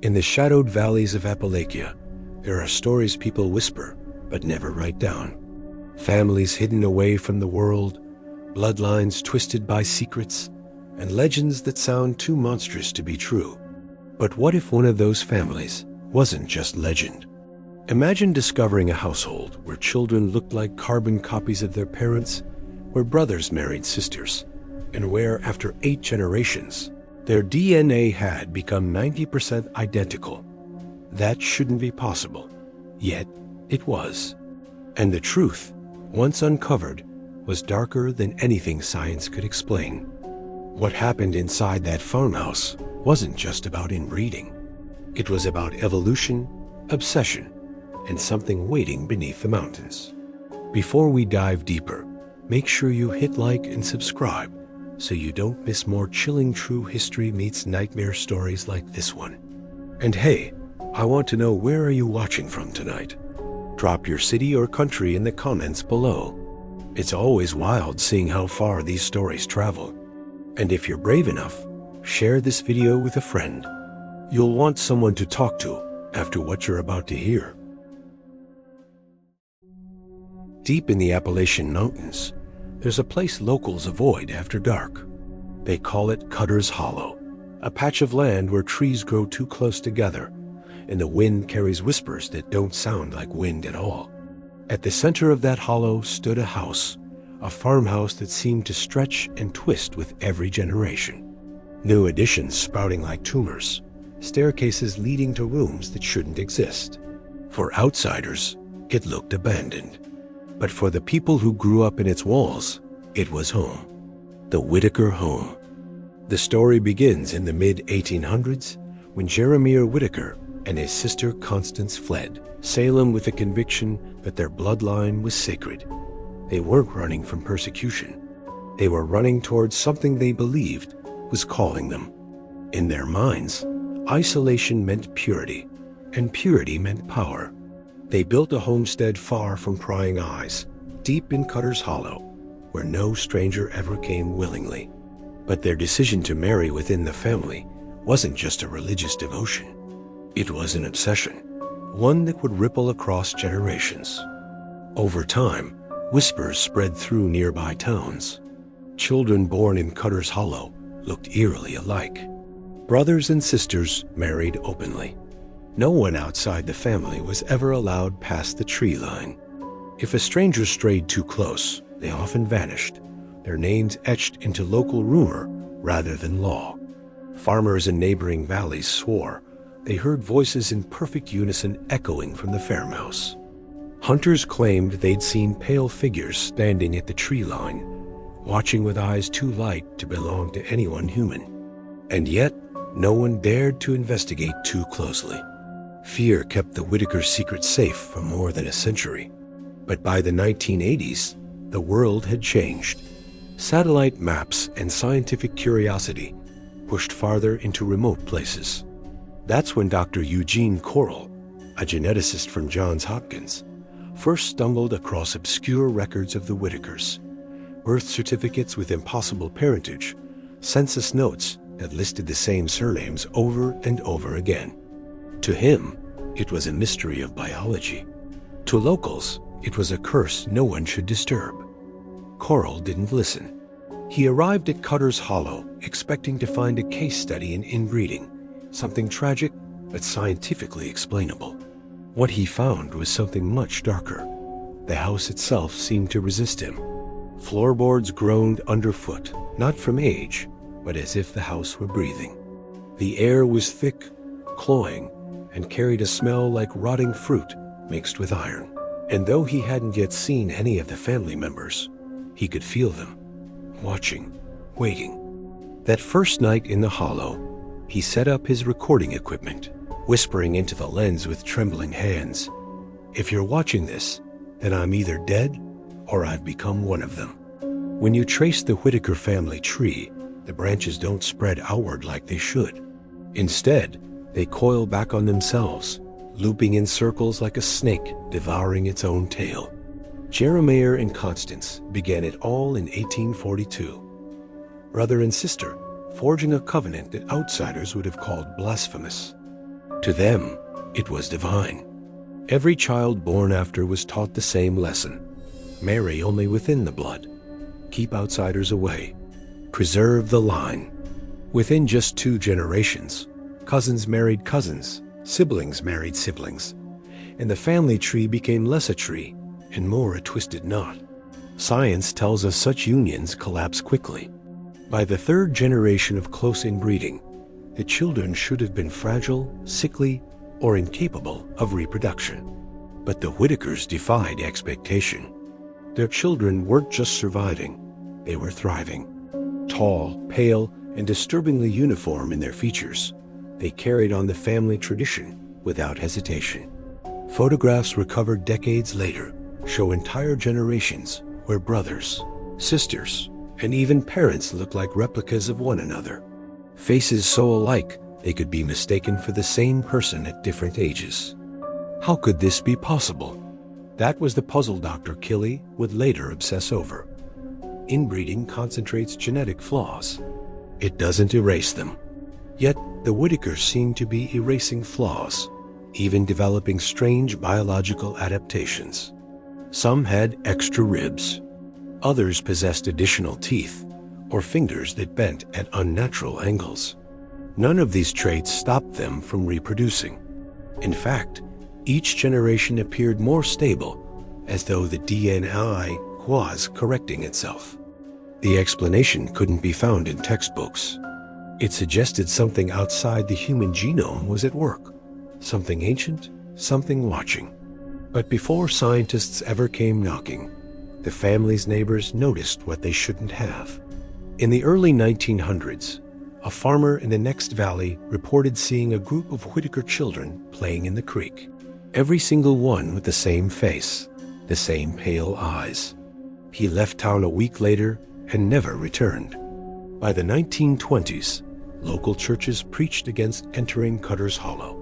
In the shadowed valleys of Appalachia, there are stories people whisper but never write down. Families hidden away from the world, bloodlines twisted by secrets, and legends that sound too monstrous to be true. But what if one of those families wasn't just legend? Imagine discovering a household where children looked like carbon copies of their parents, where brothers married sisters, and where, after 8 generations, their DNA had become 90% identical. That shouldn't be possible, yet it was. And the truth, once uncovered, was darker than anything science could explain. What happened inside that farmhouse wasn't just about inbreeding. It was about evolution, obsession, and something waiting beneath the mountains. Before we dive deeper, make sure you hit like and subscribe so you don't miss more chilling true history meets nightmare stories like this one. And hey, I want to know, where are you watching from tonight? Drop your city or country in the comments below. It's always wild seeing how far these stories travel. And if you're brave enough, share this video with a friend. You'll want someone to talk to after what you're about to hear. Deep in the Appalachian Mountains, there's a place locals avoid after dark. They call it Cutter's Hollow, a patch of land where trees grow too close together, and the wind carries whispers that don't sound like wind at all. At the center of that hollow stood a house, a farmhouse that seemed to stretch and twist with every generation. New additions sprouting like tumors, staircases leading to rooms that shouldn't exist. For outsiders, it looked abandoned. But for the people who grew up in its walls, it was home. The Whitaker home. The story begins in the mid-1800s when Jeremiah Whitaker and his sister Constance fled Salem with the conviction that their bloodline was sacred. They weren't running from persecution. They were running towards something they believed was calling them. In their minds, isolation meant purity, and purity meant power. They built a homestead far from prying eyes, deep in Cutter's Hollow, where no stranger ever came willingly. But their decision to marry within the family wasn't just a religious devotion. It was an obsession, one that would ripple across generations. Over time, whispers spread through nearby towns. Children born in Cutter's Hollow looked eerily alike. Brothers and sisters married openly. No one outside the family was ever allowed past the tree line. If a stranger strayed too close, they often vanished, their names etched into local rumor rather than law. Farmers in neighboring valleys swore they heard voices in perfect unison echoing from the farmhouse. Hunters claimed they'd seen pale figures standing at the tree line, watching with eyes too light to belong to anyone human. And yet, no one dared to investigate too closely. Fear kept the Whitaker secret safe for more than a century. But by the 1980s, the world had changed. Satellite maps and scientific curiosity pushed farther into remote places. That's when Dr. Eugene Carile, a geneticist from Johns Hopkins, first stumbled across obscure records of the Whitakers, birth certificates with impossible parentage, census notes that listed the same surnames over and over again. To him, it was a mystery of biology. To locals, it was a curse no one should disturb. Carile didn't listen. He arrived at Cutter's Hollow expecting to find a case study in inbreeding, something tragic but scientifically explainable. What he found was something much darker. The house itself seemed to resist him. Floorboards groaned underfoot, not from age, but as if the house were breathing. The air was thick, cloying, and carried a smell like rotting fruit mixed with iron. And though he hadn't yet seen any of the family members, he could feel them, watching, waiting. That first night in the hollow, he set up his recording equipment, whispering into the lens with trembling hands, "If you're watching this, then I'm either dead or I've become one of them." When you trace the Whitaker family tree, the branches don't spread outward like they should. Instead, they coil back on themselves, looping in circles like a snake devouring its own tail. Jeremiah and Constance began it all in 1842. Brother and sister, forging a covenant that outsiders would have called blasphemous. To them, it was divine. Every child born after was taught the same lesson: marry only within the blood, keep outsiders away, preserve the line. Within just 2 generations, cousins married cousins, siblings married siblings, and the family tree became less a tree and more a twisted knot. Science tells us such unions collapse quickly. By the 3rd generation of close inbreeding, the children should have been fragile, sickly, or incapable of reproduction. But the Whitakers defied expectation. Their children weren't just surviving, they were thriving. Tall, pale, and disturbingly uniform in their features, they carried on the family tradition without hesitation. Photographs recovered decades later show entire generations where brothers, sisters, and even parents looked like replicas of one another. Faces so alike they could be mistaken for the same person at different ages. How could this be possible? That was the puzzle Dr. Carile would later obsess over. Inbreeding concentrates genetic flaws. It doesn't erase them. Yet the Whitakers seem to be erasing flaws, even developing strange biological adaptations. Some had extra ribs. Others possessed additional teeth or fingers that bent at unnatural angles. None of these traits stopped them from reproducing. In fact, each generation appeared more stable, as though the DNA was correcting itself. The explanation couldn't be found in textbooks. It suggested something outside the human genome was at work, something ancient, something watching. But before scientists ever came knocking, the family's neighbors noticed what they shouldn't have. In the early 1900s, a farmer in the next valley reported seeing a group of Whitaker children playing in the creek. Every single one with the same face, the same pale eyes. He left town a week later and never returned. By the 1920s, local churches preached against entering Cutter's Hollow,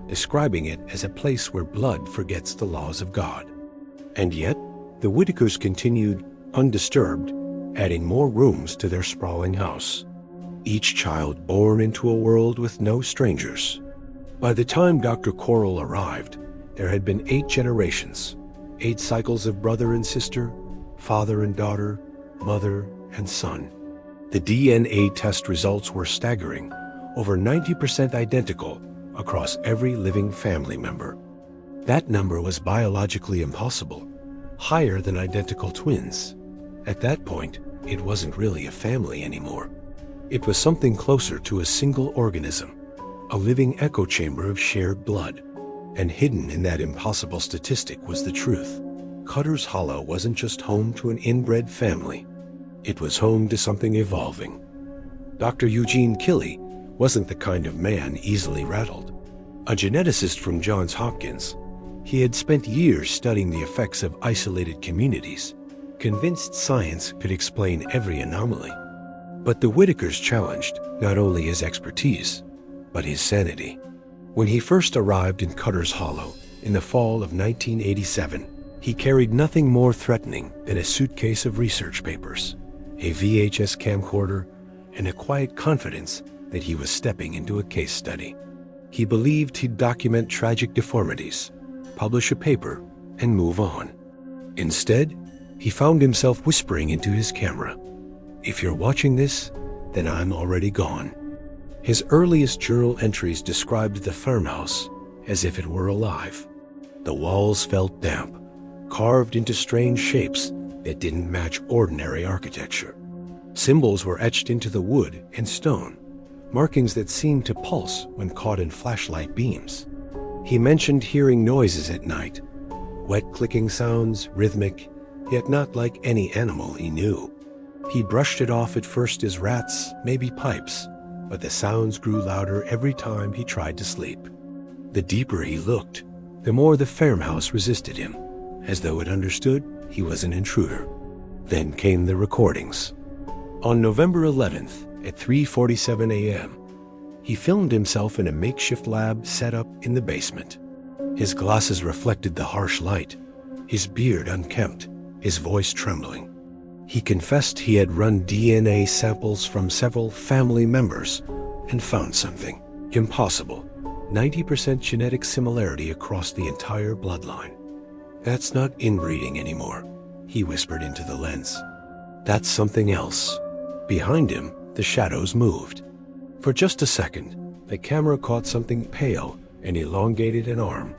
describing it as a place where blood forgets the laws of God. And yet, the Whitakers continued undisturbed, adding more rooms to their sprawling house. Each child born into a world with no strangers. By the time Dr. Carile arrived, there had been 8 generations, 8 cycles of brother and sister, father and daughter, mother and son. The DNA test results were staggering, over 90% identical across every living family member. That number was biologically impossible, higher than identical twins. At that point, it wasn't really a family anymore. It was something closer to a single organism, a living echo chamber of shared blood. And hidden in that impossible statistic was the truth. Cutter's Hollow wasn't just home to an inbred family. It was home to something evolving. Dr. Eugene Carile wasn't the kind of man easily rattled. A geneticist from Johns Hopkins, he had spent years studying the effects of isolated communities, convinced science could explain every anomaly. But the Whitakers challenged not only his expertise, but his sanity. When he first arrived in Cutter's Hollow in the fall of 1987, he carried nothing more threatening than a suitcase of research papers, a VHS camcorder, and a quiet confidence that he was stepping into a case study. He believed he'd document tragic deformities, publish a paper, and move on. Instead, he found himself whispering into his camera, "If you're watching this, then I'm already gone." His earliest journal entries described the farmhouse as if it were alive. The walls felt damp, carved into strange shapes that didn't match ordinary architecture. Symbols were etched into the wood and stone, markings that seemed to pulse when caught in flashlight beams. He mentioned hearing noises at night, wet clicking sounds, rhythmic, yet not like any animal he knew. He brushed it off at first as rats, maybe pipes, but the sounds grew louder every time he tried to sleep. The deeper he looked, the more the farmhouse resisted him, as though it understood he was an intruder. Then came the recordings. On November 11th, at 3:47 a.m., he filmed himself in a makeshift lab set up in the basement. His glasses reflected the harsh light, his beard unkempt, his voice trembling. He confessed he had run DNA samples from several family members and found something. Impossible. 90% genetic similarity across the entire bloodline. That's not inbreeding anymore, he whispered into the lens. That's something else. Behind him, the shadows moved. For just a second, the camera caught something pale and elongated an arm.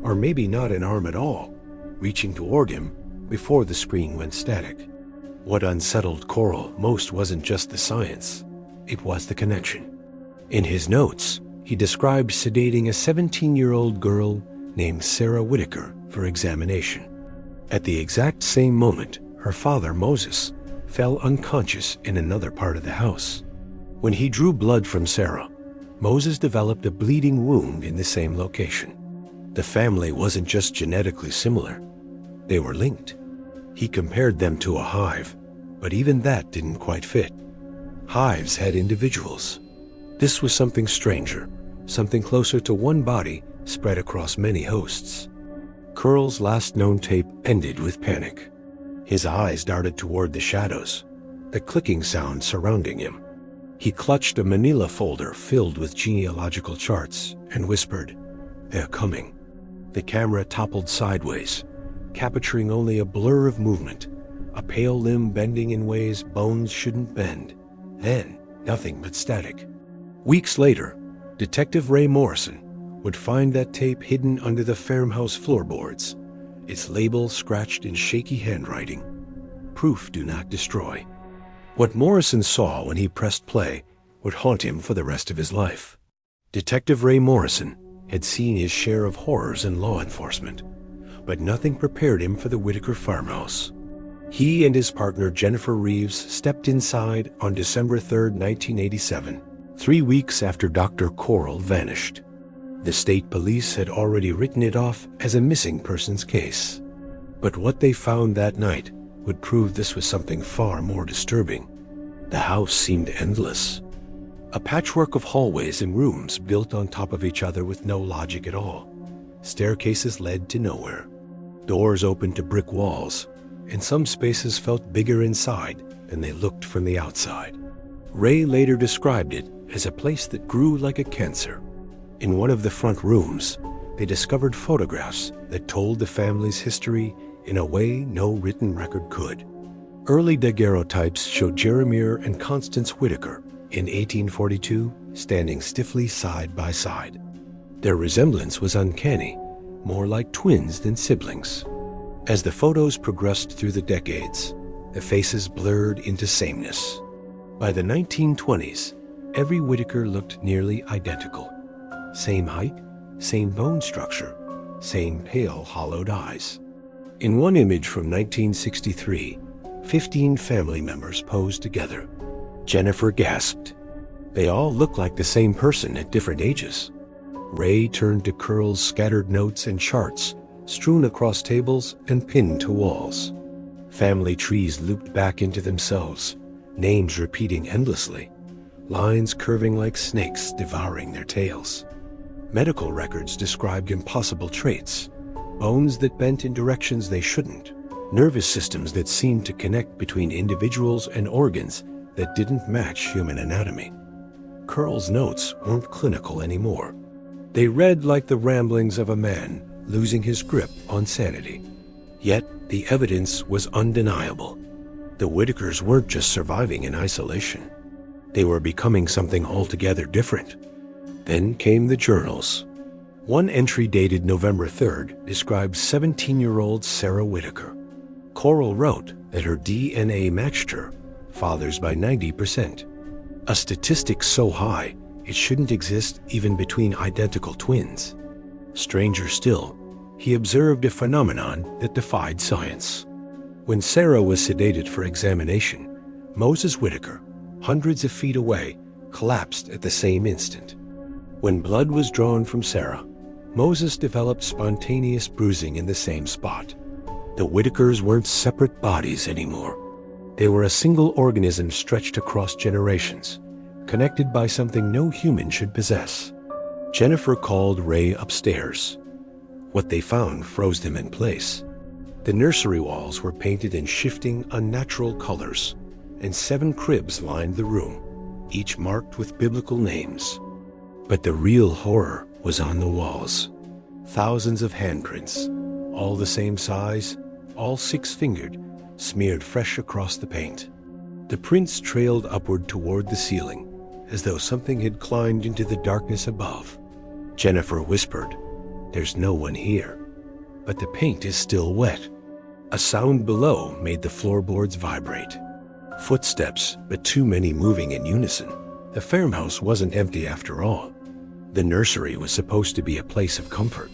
Or maybe not an arm at all, reaching toward him before the screen went static. What unsettled Coral most wasn't just the science, it was the connection. In his notes, he described sedating a 17-year-old girl named Sarah Whitaker for examination. At the exact same moment, her father, Moses, fell unconscious in another part of the house. When he drew blood from Sarah, Moses developed a bleeding wound in the same location. The family wasn't just genetically similar, they were linked. He compared them to a hive, but even that didn't quite fit. Hives had individuals. This was something stranger, something closer to one body spread across many hosts. Curile's last known tape ended with panic. His eyes darted toward the shadows, the clicking sound surrounding him. He clutched a manila folder filled with genealogical charts and whispered, "They're coming." The camera toppled sideways, capturing only a blur of movement, a pale limb bending in ways bones shouldn't bend. Then, nothing but static. Weeks later, Detective Ray Morrison would find that tape hidden under the farmhouse floorboards, its label scratched in shaky handwriting. Proof do not destroy. What Morrison saw when he pressed play would haunt him for the rest of his life. Detective Ray Morrison had seen his share of horrors in law enforcement, but nothing prepared him for the Whitaker farmhouse. He and his partner Jennifer Reeves stepped inside on December 3, 1987, 3 weeks after Dr. Corile vanished. The state police had already written it off as a missing persons case. But what they found that night would prove this was something far more disturbing. The house seemed endless. A patchwork of hallways and rooms built on top of each other with no logic at all. Staircases led to nowhere. Doors opened to brick walls, and some spaces felt bigger inside than they looked from the outside. Ray later described it as a place that grew like a cancer. In one of the front rooms, they discovered photographs that told the family's history in a way no written record could. Early daguerreotypes showed Jeremiah and Constance Whitaker in 1842 standing stiffly side by side. Their resemblance was uncanny, more like twins than siblings. As the photos progressed through the decades, the faces blurred into sameness. By the 1920s, every Whitaker looked nearly identical. Same height, same bone structure, same pale, hollowed eyes. In one image from 1963, 15 family members posed together. Jennifer gasped. They all looked like the same person at different ages. Ray turned to Curile's scattered notes and charts, strewn across tables and pinned to walls. Family trees looped back into themselves, names repeating endlessly, lines curving like snakes devouring their tails. Medical records described impossible traits, bones that bent in directions they shouldn't, nervous systems that seemed to connect between individuals and organs that didn't match human anatomy. Curile's notes weren't clinical anymore. They read like the ramblings of a man losing his grip on sanity. Yet the evidence was undeniable. The Whitakers weren't just surviving in isolation. They were becoming something altogether different. Then came the journals. One entry dated November 3rd described 17-year-old Sarah Whitaker. Corile wrote that her DNA matched her father's by 90%. A statistic so high it shouldn't exist even between identical twins. Stranger still, he observed a phenomenon that defied science. When Sarah was sedated for examination, Moses Whitaker, hundreds of feet away, collapsed at the same instant. When blood was drawn from Sarah, Moses developed spontaneous bruising in the same spot. The Whitakers weren't separate bodies anymore. They were a single organism stretched across generations, connected by something no human should possess. Jennifer called Ray upstairs. What they found froze them in place. The nursery walls were painted in shifting, unnatural colors, and 7 cribs lined the room, each marked with biblical names. But the real horror was on the walls. Thousands of handprints, all the same size, all 6-fingered, smeared fresh across the paint. The prints trailed upward toward the ceiling, as though something had climbed into the darkness above. Jennifer whispered, "There's no one here." But the paint is still wet. A sound below made the floorboards vibrate. Footsteps, but too many moving in unison. The farmhouse wasn't empty after all. The nursery was supposed to be a place of comfort.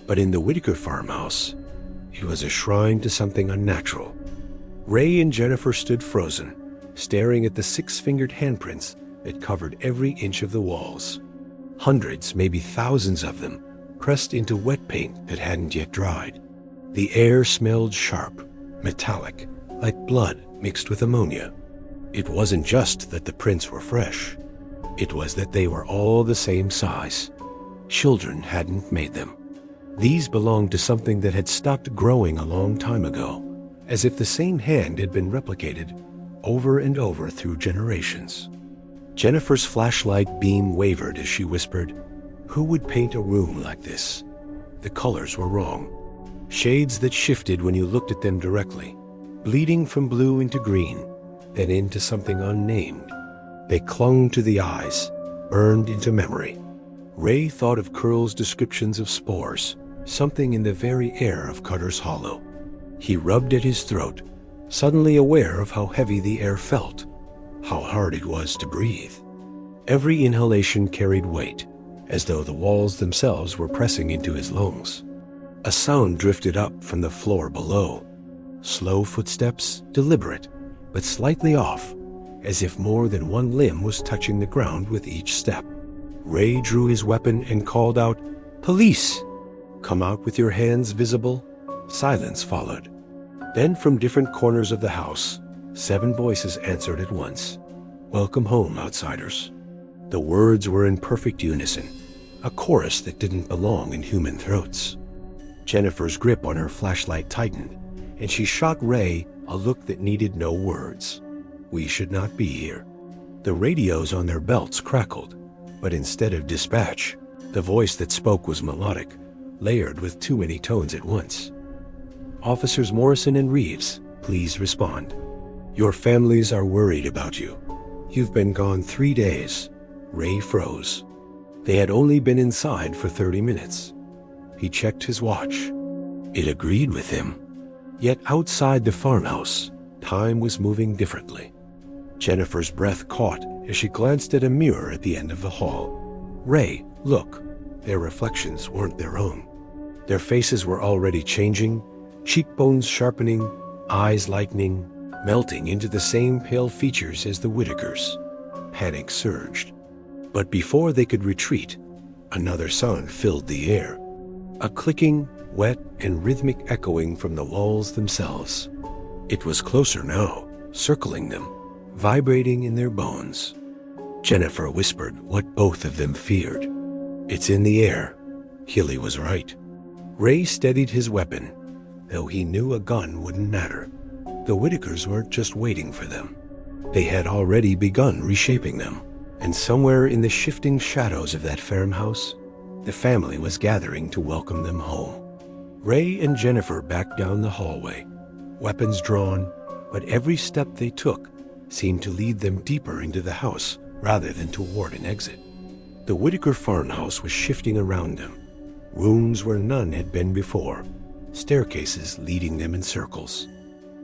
But in the Whitaker farmhouse, it was a shrine to something unnatural. Ray and Jennifer stood frozen, staring at the 6-fingered handprints that covered every inch of the walls. Hundreds, maybe thousands of them, pressed into wet paint that hadn't yet dried. The air smelled sharp, metallic, like blood mixed with ammonia. It wasn't just that the prints were fresh. It was that they were all the same size. Children hadn't made them. These belonged to something that had stopped growing a long time ago, as if the same hand had been replicated over and over through generations. Jennifer's flashlight beam wavered as she whispered, "Who would paint a room like this?" The colors were wrong. Shades that shifted when you looked at them directly, bleeding from blue into green, then into something unnamed. They clung to the eyes, burned into memory. Ray thought of Curile's descriptions of spores, something in the very air of Cutter's Hollow. He rubbed at his throat, suddenly aware of how heavy the air felt, how hard it was to breathe. Every inhalation carried weight, as though the walls themselves were pressing into his lungs. A sound drifted up from the floor below. Slow footsteps, deliberate, but slightly off, as if more than one limb was touching the ground with each step. Ray drew his weapon and called out, "Police! Come out with your hands visible." Silence followed. Then from different corners of the house, 7 voices answered at once. "Welcome home, outsiders." The words were in perfect unison, a chorus that didn't belong in human throats. Jennifer's grip on her flashlight tightened, and she shot Ray a look that needed no words. "We should not be here." The radios on their belts crackled, but instead of dispatch, the voice that spoke was melodic, layered with too many tones at once. "Officers Morrison and Reeves, please respond. Your families are worried about you. You've been gone 3 days." Ray froze. They had only been inside for 30 minutes. He checked his watch. It agreed with him. Yet outside the farmhouse, time was moving differently. Jennifer's breath caught as she glanced at a mirror at the end of the hall. "Ray, look." Their reflections weren't their own. Their faces were already changing, cheekbones sharpening, eyes lightening, melting into the same pale features as the Whitakers. Panic surged. But before they could retreat, another sound filled the air. A clicking, wet, and rhythmic echoing from the walls themselves. It was closer now, circling them, vibrating in their bones. Jennifer whispered what both of them feared. "It's in the air." Keely was right. Ray steadied his weapon, though he knew a gun wouldn't matter. The Whitakers weren't just waiting for them. They had already begun reshaping them, and somewhere in the shifting shadows of that farmhouse, the family was gathering to welcome them home. Ray and Jennifer backed down the hallway, weapons drawn, but every step they took seemed to lead them deeper into the house rather than toward an exit. The Whitaker farmhouse was shifting around them, rooms where none had been before, staircases leading them in circles.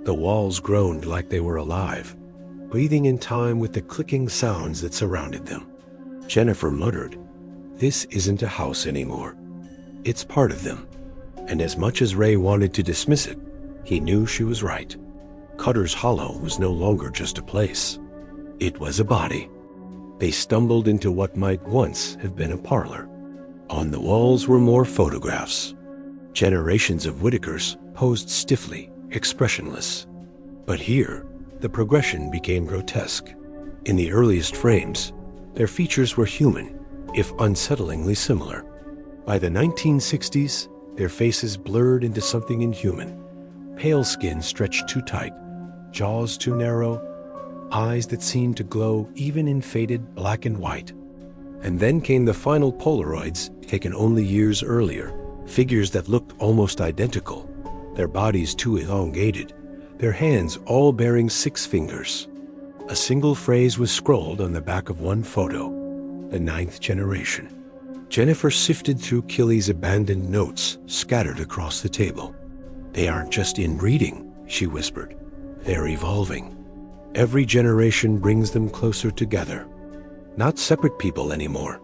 The walls groaned like they were alive, breathing in time with the clicking sounds that surrounded them. Jennifer muttered, "This isn't a house anymore. It's part of them." And as much as Ray wanted to dismiss it, he knew she was right. Cutter's Hollow was no longer just a place. It was a body. They stumbled into what might once have been a parlor. On the walls were more photographs. Generations of Whitakers posed stiffly, expressionless. But here, the progression became grotesque. In the earliest frames, their features were human, if unsettlingly similar. By the 1960s, their faces blurred into something inhuman, Pale skin stretched too tight, jaws too narrow, eyes that seemed to glow even in faded black and white. And then came the final Polaroids, taken only years earlier, figures that looked almost identical, their bodies too elongated, their hands all bearing 6 fingers. A single phrase was scrolled on the back of one photo, the 9th generation. Jennifer sifted through Killy's abandoned notes scattered across the table. "They aren't just inbreeding," she whispered. "They're evolving. Every generation brings them closer together. Not separate people anymore.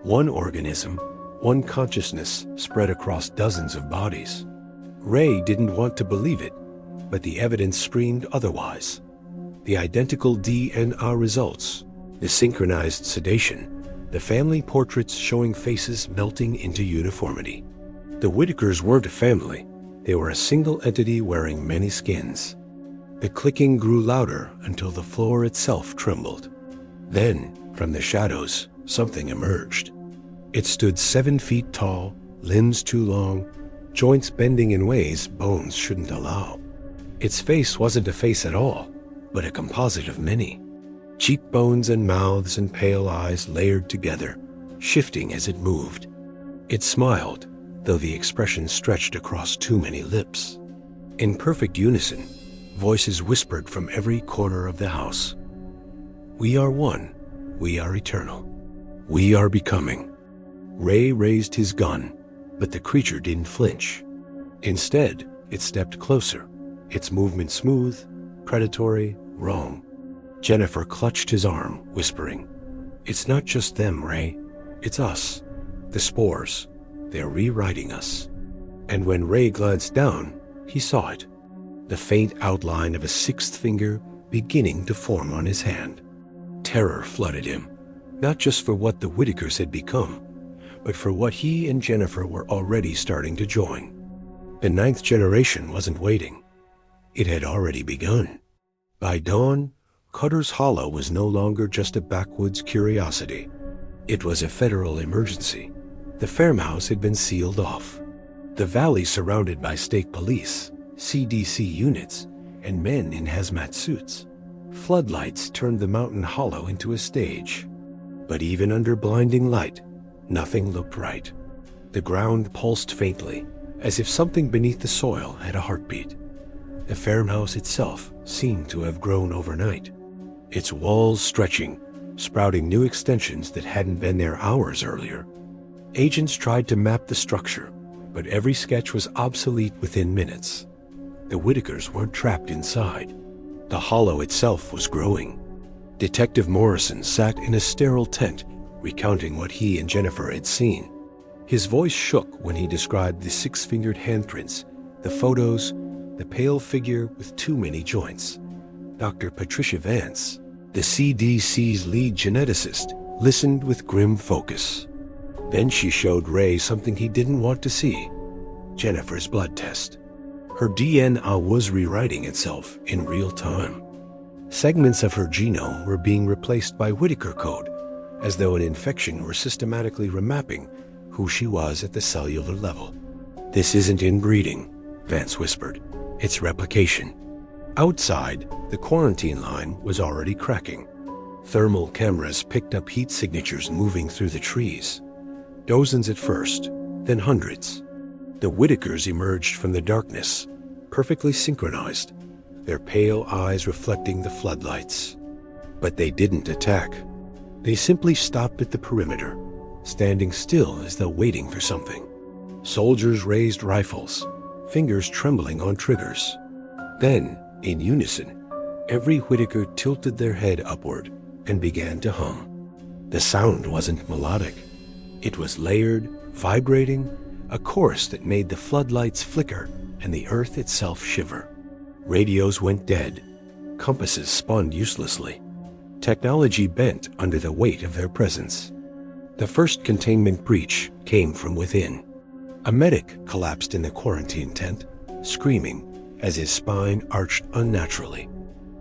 One organism, one consciousness spread across dozens of bodies." Ray didn't want to believe it, but the evidence screamed otherwise. The identical DNA results, the synchronized sedation, the family portraits showing faces melting into uniformity. The Whitakers weren't a family. They were a single entity wearing many skins. The clicking grew louder until the floor itself trembled. Then, from the shadows, something emerged. It stood 7 feet tall, limbs too long, joints bending in ways bones shouldn't allow. Its face wasn't a face at all, but a composite of many. Cheekbones and mouths and pale eyes layered together, shifting as it moved. It smiled, though the expression stretched across too many lips. In perfect unison, voices whispered from every corner of the house. "We are one. We are eternal. We are becoming." Ray raised his gun, but the creature didn't flinch. Instead, it stepped closer, its movement smooth, predatory, wrong. Jennifer clutched his arm, whispering, "It's not just them, Ray. It's us. The spores. They're rewriting us." And when Ray glanced down, he saw it. The faint outline of a 6th finger beginning to form on his hand. Terror flooded him, not just for what the Whitakers had become, but for what he and Jennifer were already starting to join. The 9th generation wasn't waiting. It had already begun. By dawn, Cutter's Hollow was no longer just a backwoods curiosity. It was a federal emergency. The farmhouse had been sealed off. The valley surrounded by state police, CDC units, and men in hazmat suits. Floodlights turned the mountain hollow into a stage. But even under blinding light, nothing looked right. The ground pulsed faintly, as if something beneath the soil had a heartbeat. The farmhouse itself seemed to have grown overnight, its walls stretching, sprouting new extensions that hadn't been there hours earlier. Agents tried to map the structure, but every sketch was obsolete within minutes. The Whitakers weren't trapped inside. The hollow itself was growing. Detective Morrison sat in a sterile tent, recounting what he and Jennifer had seen. His voice shook when he described the 6-fingered handprints, the photos, the pale figure with too many joints. Dr. Patricia Vance, the CDC's lead geneticist, listened with grim focus. Then she showed Ray something he didn't want to see: Jennifer's blood test. Her DNA was rewriting itself in real time. Segments of her genome were being replaced by Whitaker code, as though an infection were systematically remapping who she was at the cellular level. "This isn't inbreeding," Vance whispered. "It's replication." Outside, the quarantine line was already cracking. Thermal cameras picked up heat signatures moving through the trees. Dozens at first, then hundreds. The Whitakers emerged from the darkness, perfectly synchronized, their pale eyes reflecting the floodlights. But they didn't attack. They simply stopped at the perimeter, standing still as though waiting for something. Soldiers raised rifles, fingers trembling on triggers. Then, in unison, every Whitaker tilted their head upward and began to hum. The sound wasn't melodic. It was layered, vibrating, a chorus that made the floodlights flicker and the earth itself shiver. Radios went dead. Compasses spun uselessly. Technology bent under the weight of their presence. The first containment breach came from within. A medic collapsed in the quarantine tent, screaming as his spine arched unnaturally.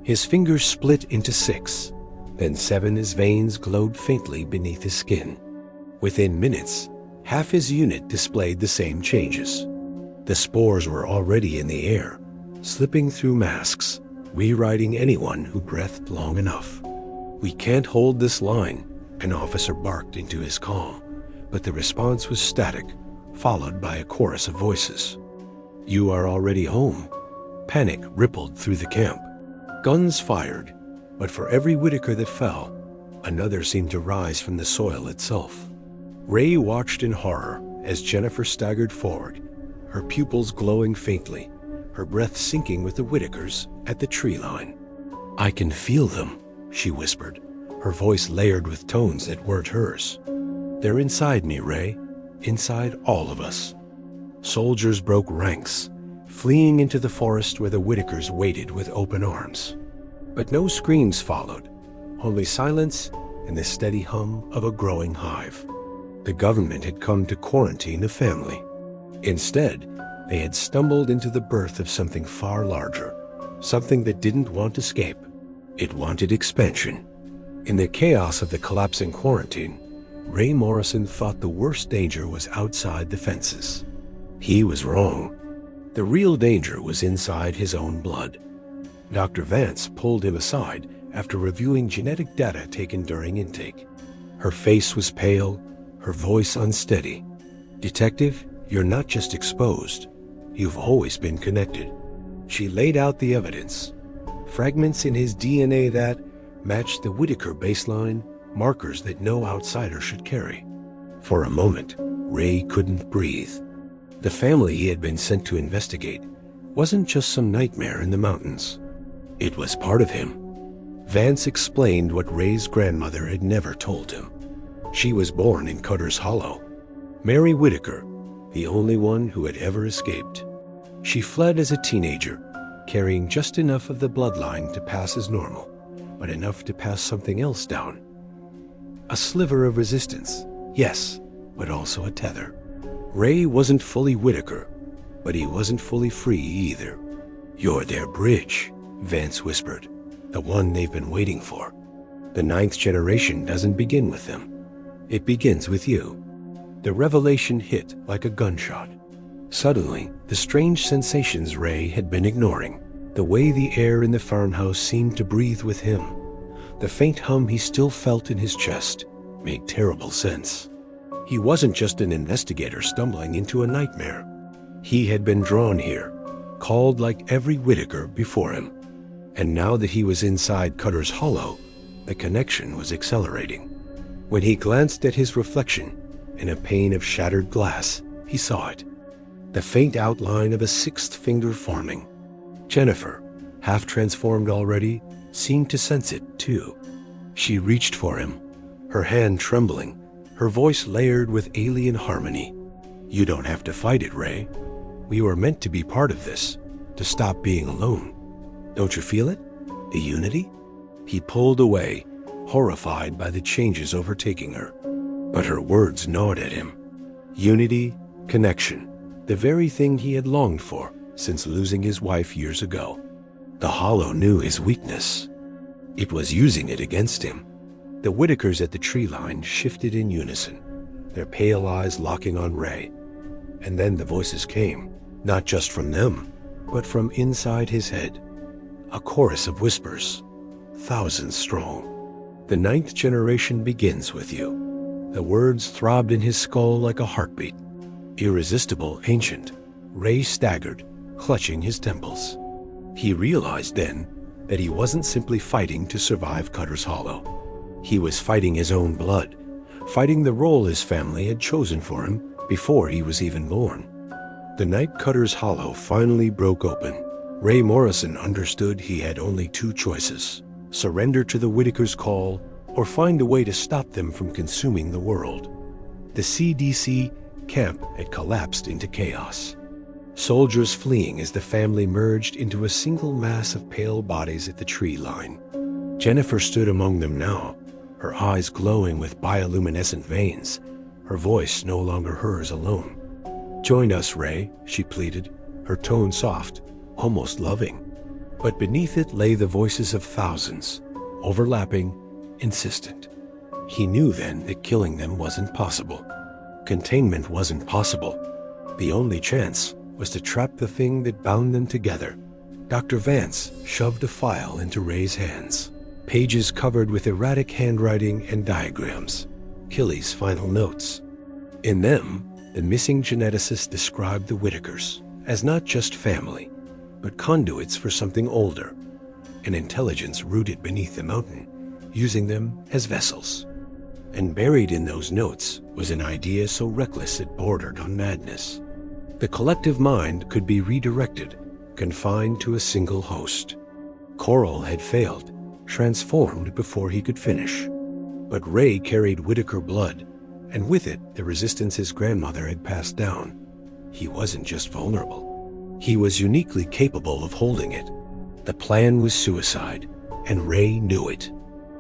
His fingers split into 6, then 7 as veins glowed faintly beneath his skin. Within minutes, half his unit displayed the same changes. The spores were already in the air, slipping through masks, rewriting anyone who breathed long enough. "We can't hold this line," an officer barked into his calm, but the response was static, followed by a chorus of voices. "You are already home." Panic rippled through the camp. Guns fired, but for every Whitaker that fell, another seemed to rise from the soil itself. Ray watched in horror as Jennifer staggered forward, her pupils glowing faintly, her breath sinking with the Whitakers at the tree line. "I can feel them," she whispered, her voice layered with tones that weren't hers. "They're inside me, Ray, inside all of us." Soldiers broke ranks, fleeing into the forest where the Whitakers waited with open arms. But no screams followed, only silence and the steady hum of a growing hive. The government had come to quarantine a family. Instead, they had stumbled into the birth of something far larger, something that didn't want escape. It wanted expansion. In the chaos of the collapsing quarantine, Ray Morrison thought the worst danger was outside the fences. He was wrong. The real danger was inside his own blood. Dr. Vance pulled him aside after reviewing genetic data taken during intake. Her face was pale, her voice unsteady. "Detective, you're not just exposed. You've always been connected." She laid out the evidence. Fragments in his DNA that matched the Whitaker baseline, markers that no outsider should carry. For a moment, Ray couldn't breathe. The family he had been sent to investigate wasn't just some nightmare in the mountains. It was part of him. Vance explained what Ray's grandmother had never told him. She was born in Cutter's Hollow. Mary Whitaker, the only one who had ever escaped. She fled as a teenager, carrying just enough of the bloodline to pass as normal, but enough to pass something else down. A sliver of resistance, yes, but also a tether. Ray wasn't fully Whitaker, but he wasn't fully free either. "You're their bridge," Vance whispered, "the one they've been waiting for. The 9th generation doesn't begin with them. It begins with you." The revelation hit like a gunshot. Suddenly, the strange sensations Ray had been ignoring, the way the air in the farmhouse seemed to breathe with him, the faint hum he still felt in his chest, made terrible sense. He wasn't just an investigator stumbling into a nightmare. He had been drawn here, called like every Whitaker before him. And now that he was inside Cutter's Hollow, the connection was accelerating. When he glanced at his reflection in a pane of shattered glass, he saw it. The faint outline of a 6th finger forming. Jennifer, half transformed already, seemed to sense it too. She reached for him, her hand trembling, her voice layered with alien harmony. "You don't have to fight it, Ray. We were meant to be part of this, to stop being alone. Don't you feel it? The unity?" He pulled away, horrified by the changes overtaking her. But her words gnawed at him. Unity, connection, the very thing he had longed for since losing his wife years ago. The Hollow knew his weakness. It was using it against him. The Whitakers at the tree line shifted in unison, their pale eyes locking on Ray. And then the voices came, not just from them, but from inside his head. A chorus of whispers, thousands strong. "The 9th generation begins with you." The words throbbed in his skull like a heartbeat. Irresistible, ancient. Ray staggered, clutching his temples. He realized then that he wasn't simply fighting to survive Cutter's Hollow. He was fighting his own blood, fighting the role his family had chosen for him before he was even born. The night Cutter's Hollow finally broke open, Ray Morrison understood he had only 2 choices: surrender to the Whitakers' call or find a way to stop them from consuming the world. The CDC camp had collapsed into chaos. Soldiers fleeing as the family merged into a single mass of pale bodies at the tree line. Jennifer stood among them now, her eyes glowing with bioluminescent veins, her voice no longer hers alone. "Join us, Ray," she pleaded, her tone soft, almost loving. But beneath it lay the voices of thousands, overlapping, insistent. He knew then that killing them wasn't possible. Containment wasn't possible. The only chance was to trap the thing that bound them together, Dr. Vance shoved a file into Ray's hands. Pages covered with erratic handwriting and diagrams. Killy's final notes. In them, the missing geneticist described the Whitakers as not just family, but conduits for something older, an intelligence rooted beneath the mountain, using them as vessels. And buried in those notes was an idea so reckless it bordered on madness. The collective mind could be redirected, confined to a single host. Carile had failed, transformed before he could finish. But Ray carried Whitaker blood, and with it the resistance his grandmother had passed down. He wasn't just vulnerable. He was uniquely capable of holding it. The plan was suicide, and Ray knew it.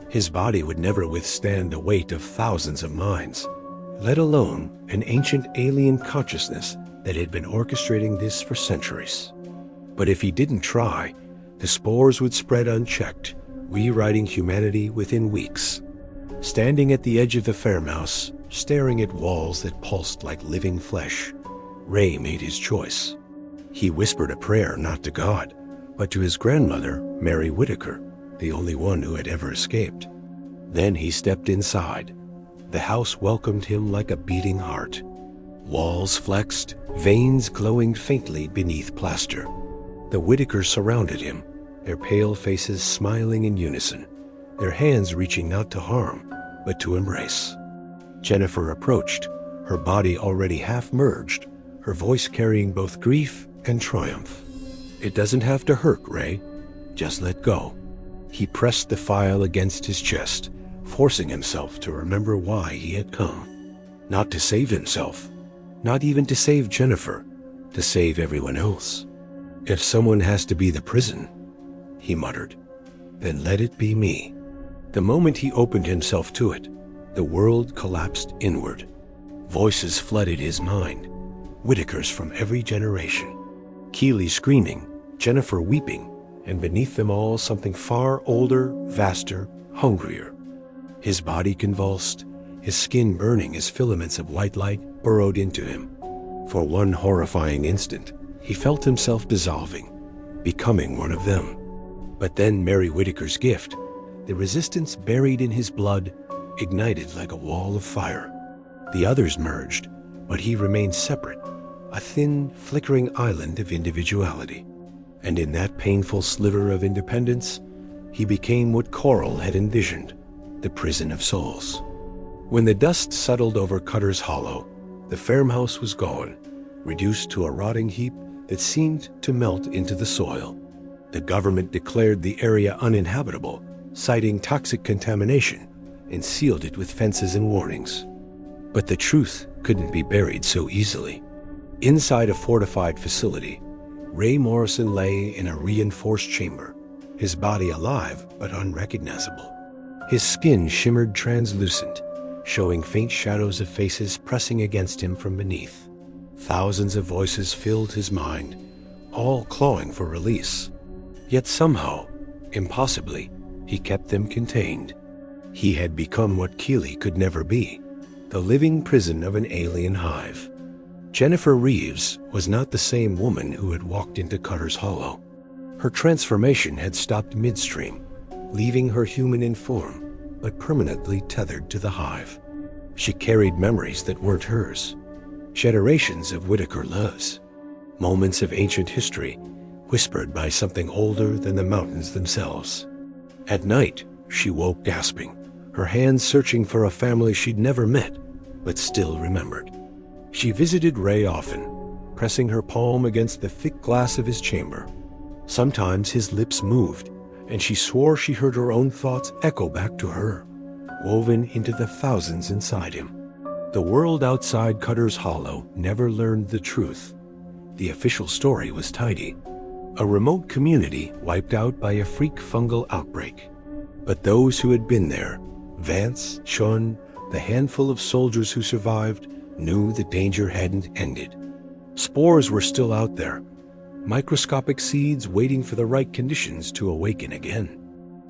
His body would never withstand the weight of thousands of minds, let alone an ancient alien consciousness that had been orchestrating this for centuries. But if he didn't try, the spores would spread unchecked, rewriting humanity within weeks. Standing at the edge of the farmhouse, staring at walls that pulsed like living flesh, Ray made his choice. He whispered a prayer not to God, but to his grandmother, Mary Whitaker, the only one who had ever escaped. Then he stepped inside. The house welcomed him like a beating heart. Walls flexed, veins glowing faintly beneath plaster. The Whitakers surrounded him, their pale faces smiling in unison, their hands reaching not to harm, but to embrace. Jennifer approached, her body already half-merged, her voice carrying both grief and triumph. "It doesn't have to hurt, Ray. Just let go." He pressed the file against his chest, forcing himself to remember why he had come. Not to save himself, not even to save Jennifer, to save everyone else. "If someone has to be the prison," he muttered, "then let it be me." The moment he opened himself to it, the world collapsed inward. Voices flooded his mind, Whitakers from every generation. Keely screaming, Jennifer weeping, and beneath them all something far older, vaster, hungrier. His body convulsed, his skin burning as filaments of white light burrowed into him. For one horrifying instant, he felt himself dissolving, becoming one of them. But then Mary Whitaker's gift, the resistance buried in his blood, ignited like a wall of fire. The others merged, but he remained separate, a thin, flickering island of individuality. And in that painful sliver of independence, he became what Carile had envisioned, the prison of souls. When the dust settled over Cutter's Hollow, the farmhouse was gone, reduced to a rotting heap that seemed to melt into the soil. The government declared the area uninhabitable, citing toxic contamination, and sealed it with fences and warnings. But the truth couldn't be buried so easily. Inside a fortified facility, Ray Morrison lay in a reinforced chamber, his body alive but unrecognizable. His skin shimmered translucent, showing faint shadows of faces pressing against him from beneath. Thousands of voices filled his mind, all clawing for release. Yet somehow, impossibly, he kept them contained. He had become what Keely could never be, the living prison of an alien hive. Jennifer Reeves was not the same woman who had walked into Cutter's Hollow. Her transformation had stopped midstream, leaving her human in form, but permanently tethered to the hive. She carried memories that weren't hers, generations of Whitaker loves, moments of ancient history, whispered by something older than the mountains themselves. At night, she woke gasping, her hands searching for a family she'd never met, but still remembered. She visited Ray often, pressing her palm against the thick glass of his chamber. Sometimes his lips moved, and she swore she heard her own thoughts echo back to her, woven into the thousands inside him. The world outside Cutter's Hollow never learned the truth. The official story was tidy. A remote community wiped out by a freak fungal outbreak. But those who had been there, Vance, Chun, the handful of soldiers who survived, knew the danger hadn't ended. Spores were still out there, microscopic seeds waiting for the right conditions to awaken again.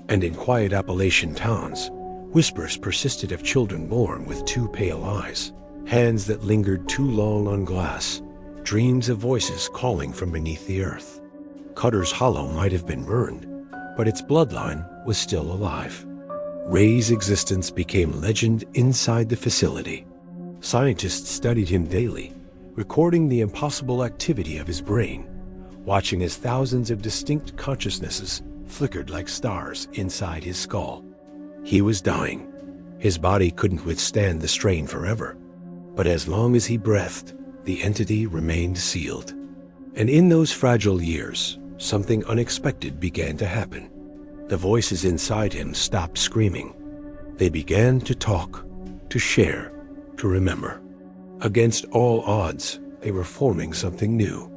And in quiet Appalachian towns, whispers persisted of children born with too pale eyes, hands that lingered too long on glass, dreams of voices calling from beneath the earth. Cutter's Hollow might have been burned, but its bloodline was still alive. Ray's existence became legend inside the facility. Scientists studied him daily, recording the impossible activity of his brain, watching as thousands of distinct consciousnesses flickered like stars inside his skull. He was dying. His body couldn't withstand the strain forever, but as long as he breathed, the entity remained sealed. And in those fragile years, something unexpected began to happen. The voices inside him stopped screaming. They began to talk, to share, to remember. Against all odds, they were forming something new.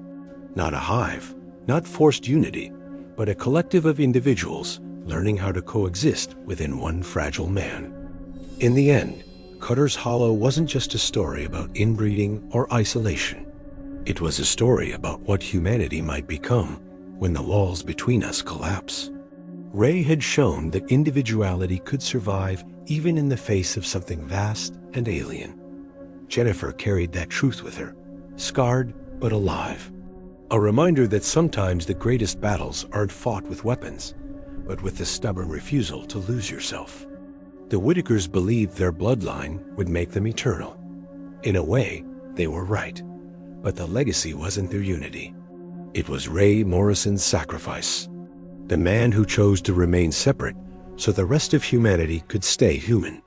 Not a hive, not forced unity, but a collective of individuals learning how to coexist within one fragile man. In the end, Cutter's Hollow wasn't just a story about inbreeding or isolation. It was a story about what humanity might become when the walls between us collapse. Ray had shown that individuality could survive even in the face of something vast and alien. Jennifer carried that truth with her, scarred but alive. A reminder that sometimes the greatest battles aren't fought with weapons, but with the stubborn refusal to lose yourself. The Whitakers believed their bloodline would make them eternal. In a way, they were right, but the legacy wasn't their unity. It was Ray Morrison's sacrifice. The man who chose to remain separate so the rest of humanity could stay human.